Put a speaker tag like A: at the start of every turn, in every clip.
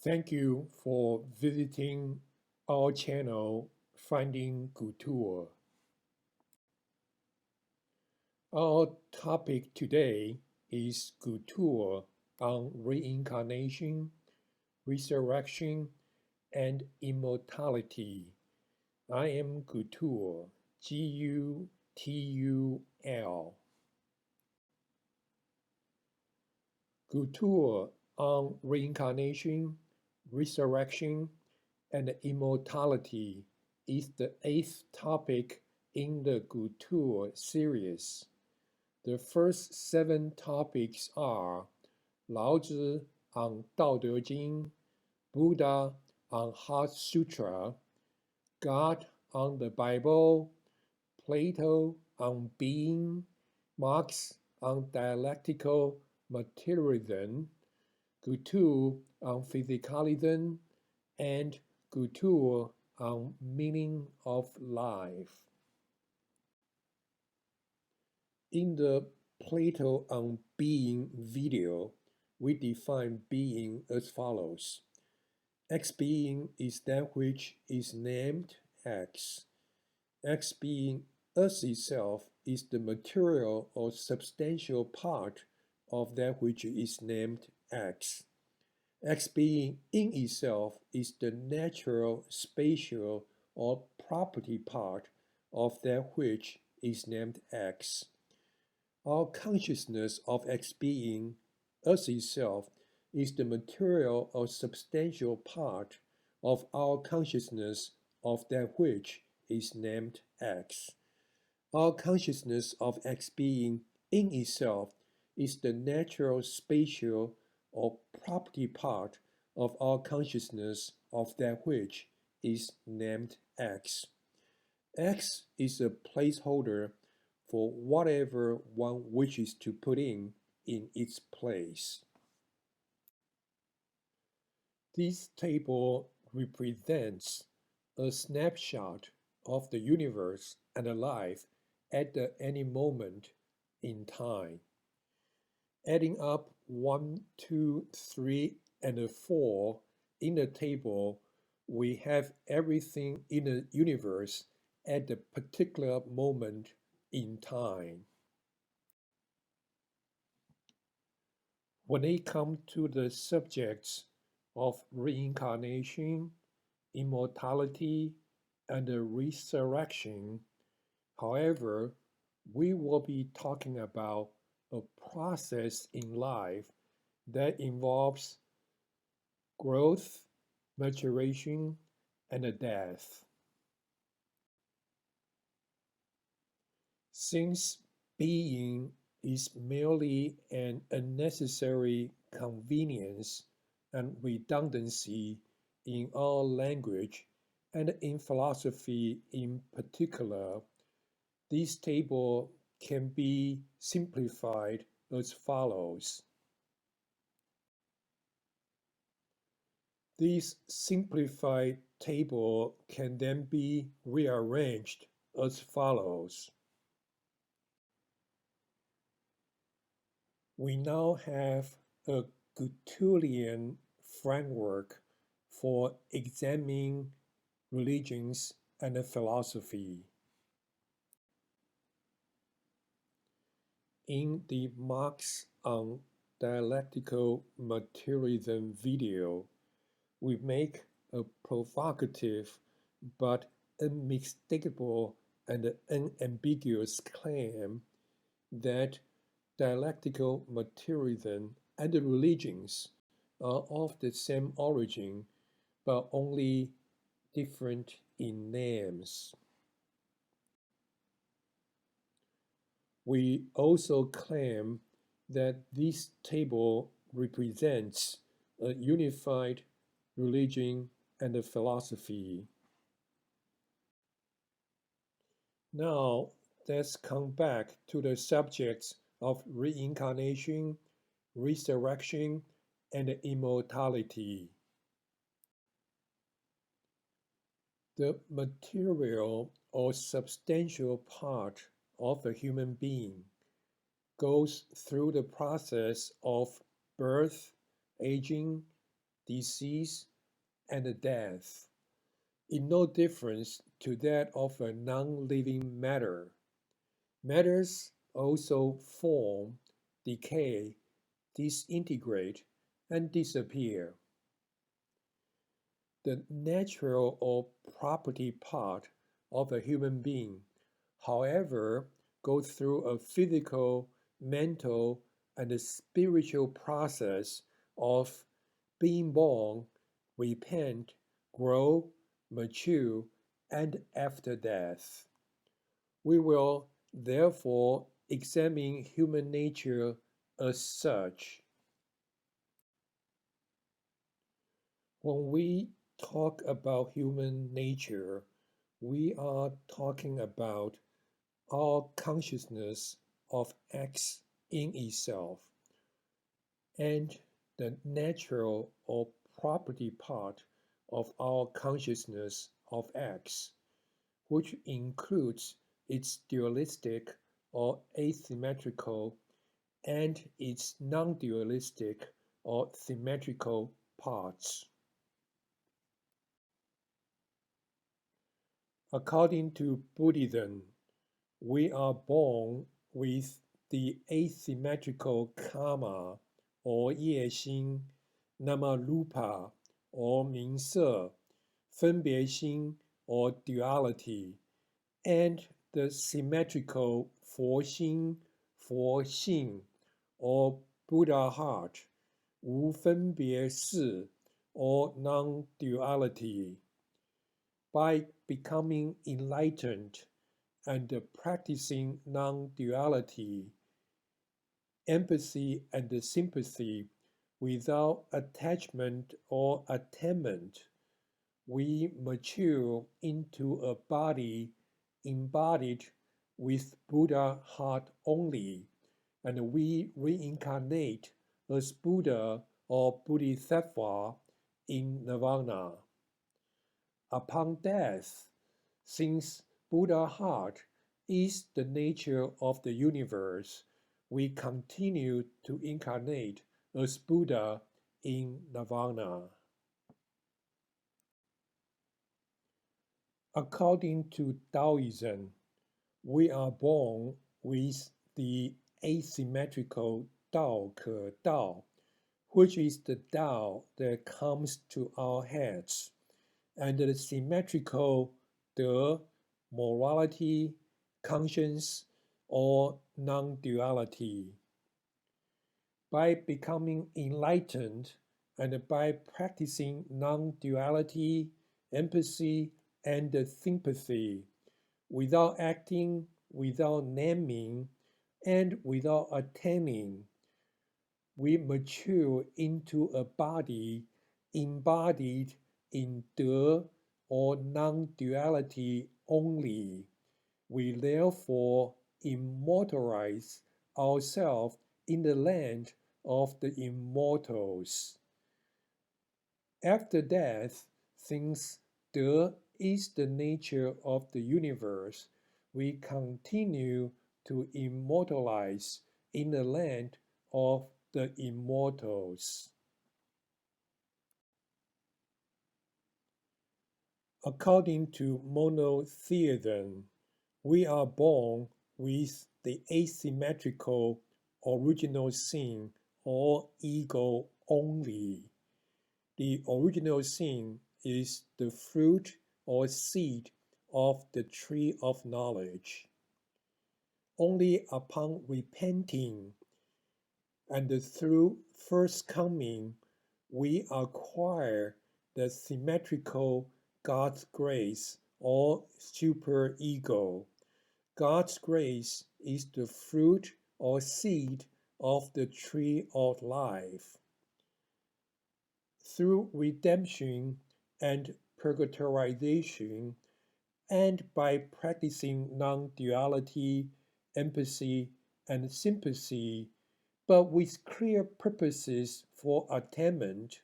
A: Thank you for visiting our channel, Finding GUTUL. Our topic today is GUTUL on reincarnation, resurrection, and immortality. I am GUTUL, G-U-T-U-L. GUTUL on reincarnation, resurrection, and immortality is the 8th topic in the GUTUL series. The first 7 topics are Laozi on Dao De Jing, Buddha on Heart Sutra, God on the Bible, Plato on being, Marx on dialectical materialism, GUTUL on physicalism, and GUTUL on meaning of life. In the Plato on being video, we define being as follows. X being is that which is named X. X being as itself is the material or substantial part of that which is named X. X being in itself is the natural, spatial, or property part of that which is named X. Our consciousness of X being as itself is the material or substantial part of our consciousness of that which is named X. Our consciousness of X being in itself is the natural, spatial, or property part of our consciousness of that which is named X. X is a placeholder for whatever one wishes to put in its place. This table represents a snapshot of the universe and life at any moment in time. Adding up 1, 2, 3, and 4 in the table, we have everything in the universe at the particular moment in time. When it comes to the subjects of reincarnation, immortality, and the resurrection, however, we will be talking about a process in life that involves growth, maturation, and death. Since being is merely an unnecessary convenience and redundancy in our language and in philosophy in particular, this table can be simplified as follows. This simplified table can then be rearranged as follows. We now have a GUTULian framework for examining religions and philosophy. In the Marx on dialectical materialism video, we make a provocative but unmistakable and unambiguous claim that dialectical materialism and religions are of the same origin, but only different in names. We also claim that this table represents a unified religion and philosophy. Now, let's come back to the subjects of reincarnation, resurrection, and immortality. The material or substantial part of a human being goes through the process of birth, aging, disease, and death, in no difference to that of a non-living matter. Matters also form, decay, disintegrate, and disappear. The natural or property part of a human being, however, goes through a physical, mental, and a spiritual process of being born, repent, grow, mature, and after death. We will therefore examine human nature as such. When we talk about human nature, we are talking about our consciousness of X in itself and the natural or property part of our consciousness of X, which includes its dualistic or asymmetrical and its non-dualistic or symmetrical parts. According to Buddhism, we are born with the asymmetrical karma or 业心, namarupa or 名色, 分别心 or duality, and the symmetrical 佛心, 佛性 or Buddha heart, 无分别识 or non-duality. By becoming enlightened and practicing non-duality, empathy and sympathy without attachment or attainment, we mature into a body embodied with Buddha heart only, and we reincarnate as Buddha or Bodhisattva in Nirvana. Upon death, since Buddha heart is the nature of the universe, we continue to incarnate as Buddha in Nirvana. According to Taoism, we are born with the asymmetrical Dao Ke Dao, which is the Tao that comes to our heads, and the symmetrical De, morality, conscience, or non-duality. By becoming enlightened and by practicing non-duality, empathy, and sympathy, without acting, without naming, and without attaining, we mature into a body embodied in De or non-duality only. We therefore immortalize ourselves in the land of the immortals. After death, since De is the nature of the universe, we continue to immortalize in the land of the immortals. According to monotheism, we are born with the asymmetrical original sin or ego only. The original sin is the fruit or seed of the tree of knowledge. Only upon repenting and through first coming, we acquire the symmetrical God's grace or superego. God's grace is the fruit or seed of the tree of life. Through redemption and purgatorization, and by practicing non-duality, empathy, and sympathy, but with clear purposes for attainment,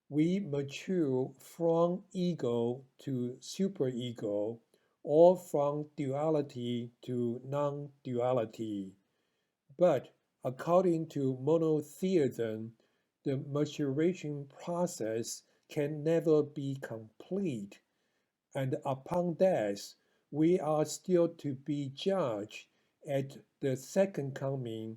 A: we mature from ego to superego, or from duality to non-duality. But according to monotheism, the maturation process can never be complete, and upon death, we are still to be judged at the second coming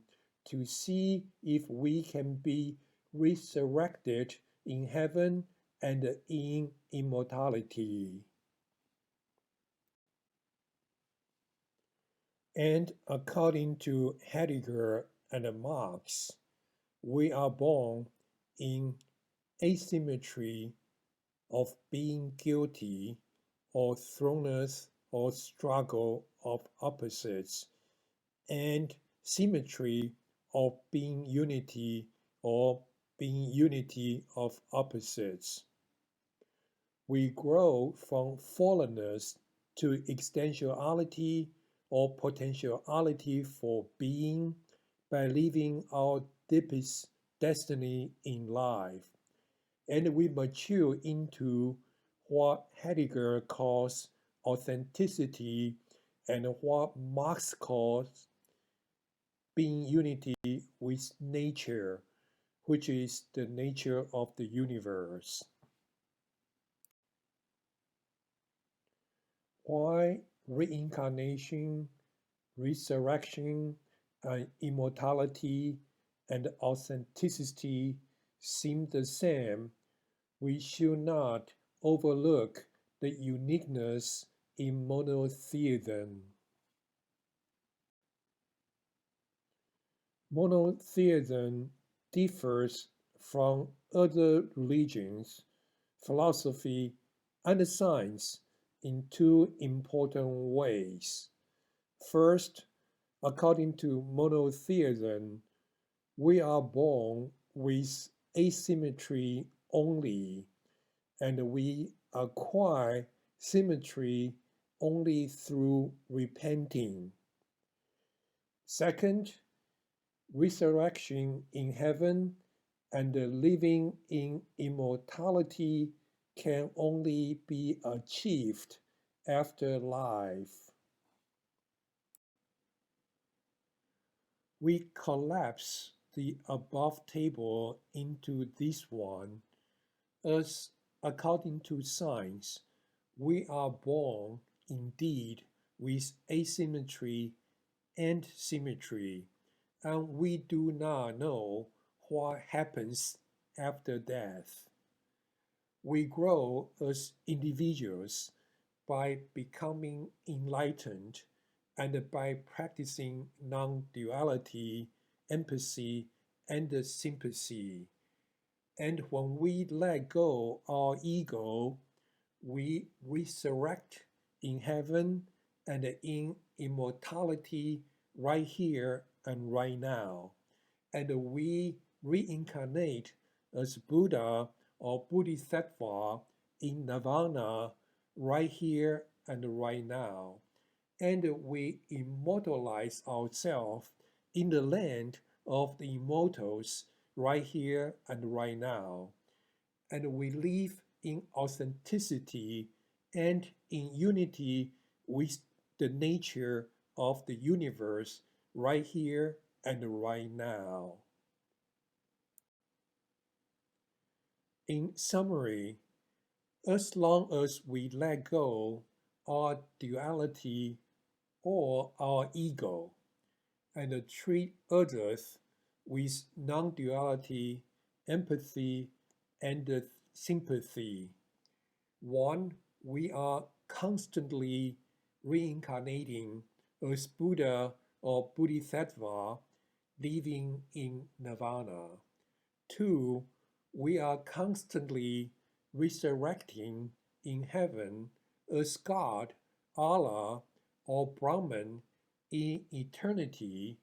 A: to see if we can be resurrected in heaven and in immortality. And according to Heidegger and Marx, we are born in asymmetry of being guilty or throwness or struggle of opposites, and symmetry of being unity or being unity of opposites. We grow from fallenness to existentiality or potentiality for being by living our deepest destiny in life, and we mature into what Heidegger calls authenticity and what Marx calls being unity with nature, which is the nature of the universe. Why reincarnation, resurrection, and immortality and authenticity seem the same, we should not overlook the uniqueness in monotheism. Monotheism differs from other religions, philosophy, and science in two important ways. First, according to monotheism, we are born with asymmetry only, and we acquire symmetry only through repenting. Second, resurrection in heaven and living in immortality can only be achieved after life. We collapse the above table into this one, as according to science, we are born indeed with asymmetry and symmetry, and we do not know what happens after death. We grow as individuals by becoming enlightened and by practicing non-duality, empathy, and sympathy. And when we let go our ego, we resurrect in heaven and in immortality right here and right now. And we reincarnate as Buddha or Bodhisattva in Nirvana right here and right now. And we immortalize ourselves in the land of the immortals right here and right now. And we live in authenticity and in unity with the nature of the universe right here and right now. In summary, as long as we let go our duality or our ego and treat others with non-duality, empathy, and sympathy, one, we are constantly reincarnating as Buddha or Bodhisattva living in Nirvana. Two, we are constantly resurrecting in heaven as God, Allah, or Brahman in eternity.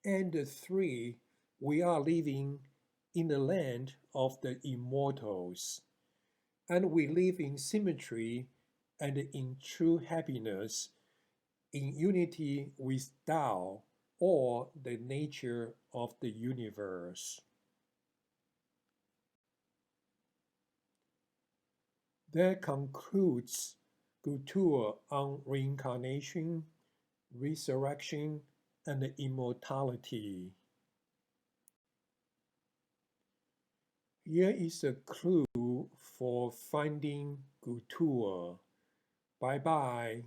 A: And three, we are living in the land of the immortals. And we live in symmetry and in true happiness, in unity with Tao, or the nature of the universe. That concludes GUTUL on reincarnation, resurrection, and immortality. Here is a clue for finding GUTUL. Bye bye.